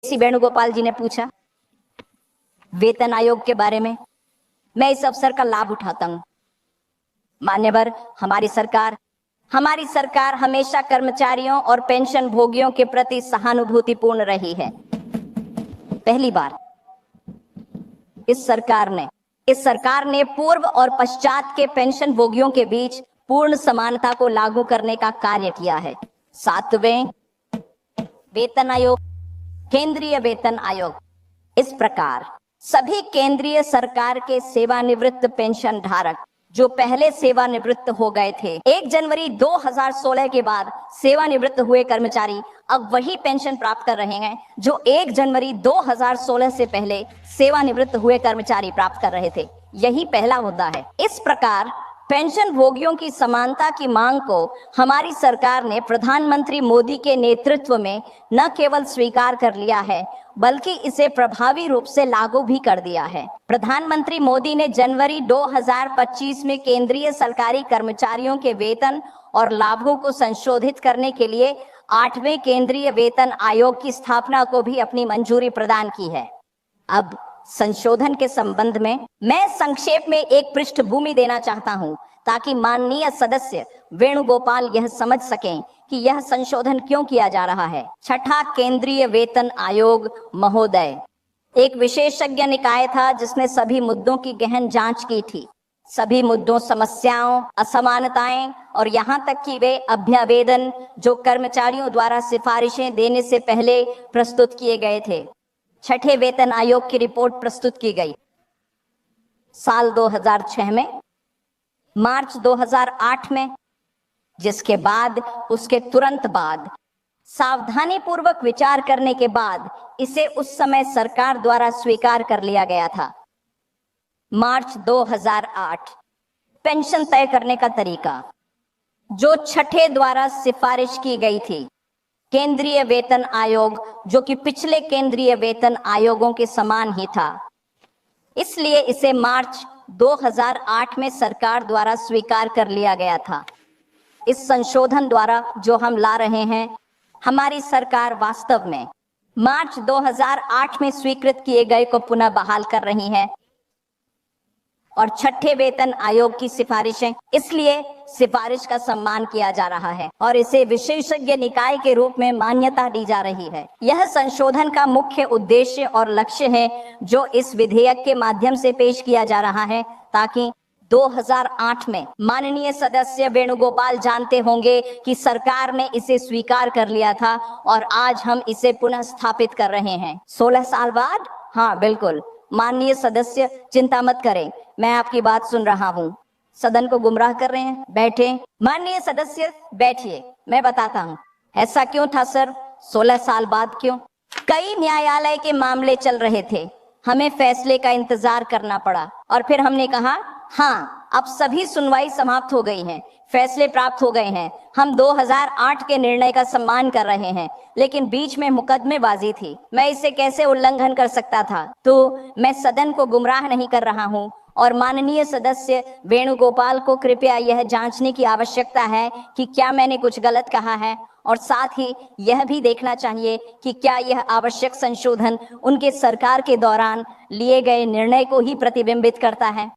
सी वेणुगोपाल जी ने पूछा वेतन आयोग के बारे में। मैं इस अवसर का लाभ उठाता हूं। मान्यवर, हमारी सरकार हमेशा कर्मचारियों और पेंशन भोगियों के प्रति सहानुभूतिपूर्ण रही है। पहली बार इस सरकार ने पूर्व और पश्चात के पेंशन भोगियों के बीच पूर्ण समानता को लागू करने का कार्य किया है। 7वें वेतन आयोग, केंद्रीय वेतन आयोग। इस प्रकार सभी केंद्रीय सरकार के सेवानिवृत्त पेंशन धारक जो पहले सेवानिवृत्त हो गए थे, 1 जनवरी 2016 के बाद सेवानिवृत्त हुए कर्मचारी अब वही पेंशन प्राप्त कर रहे हैं जो 1 जनवरी 2016 से पहले सेवानिवृत्त हुए कर्मचारी प्राप्त कर रहे थे। यही पहला मुद्दा है। इस प्रकार पेंशन भोगियों की समानता की मांग को हमारी सरकार ने प्रधानमंत्री मोदी के नेतृत्व में न केवल स्वीकार कर लिया है बल्कि इसे प्रभावी रूप से लागू भी कर दिया है। प्रधानमंत्री मोदी ने जनवरी 2025 में केंद्रीय सरकारी कर्मचारियों के वेतन और लाभों को संशोधित करने के लिए 8वें केंद्रीय वेतन आयोग की स्थापना को भी अपनी मंजूरी प्रदान की है। अब संशोधन के संबंध में मैं संक्षेप में एक पृष्ठभूमि देना चाहता हूं ताकि माननीय सदस्य वेणुगोपाल यह समझ सकें कि यह संशोधन क्यों किया जा रहा है। छठा केंद्रीय वेतन आयोग महोदय एक विशेषज्ञ निकाय था जिसने सभी मुद्दों की गहन जांच की थी। सभी मुद्दों, समस्याओं, असमानताएं और यहाँ तक कि वे अभ्यावेदन जो कर्मचारियों द्वारा सिफारिशें देने से पहले प्रस्तुत किए गए थे, छठे वेतन आयोग की रिपोर्ट प्रस्तुत की गई साल 2006 में, मार्च 2008 में, जिसके बाद उसके तुरंत बाद सावधानी पूर्वक विचार करने के बाद इसे उस समय सरकार द्वारा स्वीकार कर लिया गया था। मार्च 2008 पेंशन तय करने का तरीका जो छठे द्वारा सिफारिश की गई थी। केंद्रीय वेतन आयोग जो कि पिछले केंद्रीय वेतन आयोगों के समान ही था, इसलिए इसे मार्च 2008 में सरकार द्वारा स्वीकार कर लिया गया था। इस संशोधन द्वारा जो हम ला रहे हैं, हमारी सरकार वास्तव में मार्च 2008 में स्वीकृत किए गए को पुनः बहाल कर रही है और छठे वेतन आयोग की सिफारिशें, इसलिए सिफारिश का सम्मान किया जा रहा है और इसे विशेषज्ञ निकाय के रूप में मान्यता दी जा रही है। यह संशोधन का मुख्य उद्देश्य और लक्ष्य है जो इस विधेयक के माध्यम से पेश किया जा रहा है ताकि 2008 में माननीय सदस्य वेणुगोपाल जानते होंगे कि सरकार ने इसे स्वीकार कर लिया था और आज हम इसे पुनः स्थापित कर रहे हैं 16 साल बाद। हाँ बिल्कुल, माननीय सदस्य चिंता मत करें, मैं आपकी बात सुन रहा हूँ। सदन को गुमराह कर रहे हैं, बैठे। माननीय सदस्य बैठिए, मैं बताता हूँ। ऐसा क्यों था सर? 16 साल बाद क्यों? कई न्यायालय के मामले चल रहे थे, हमें फैसले का इंतजार करना पड़ा और फिर हमने कहा हाँ, अब सभी सुनवाई समाप्त हो गई है, फैसले प्राप्त हो गए हैं, हम 2008 के निर्णय का सम्मान कर रहे हैं, लेकिन बीच में मुकदमेबाजी थी, मैं इसे कैसे उल्लंघन कर सकता था? तो मैं सदन को गुमराह नहीं कर रहा हूं और माननीय सदस्य वेणुगोपाल को कृपया यह जांचने की आवश्यकता है कि क्या मैंने कुछ गलत कहा है और साथ ही यह भी देखना चाहिए कि क्या यह आवश्यक संशोधन उनके सरकार के दौरान लिए गए निर्णय को ही प्रतिबिंबित करता है।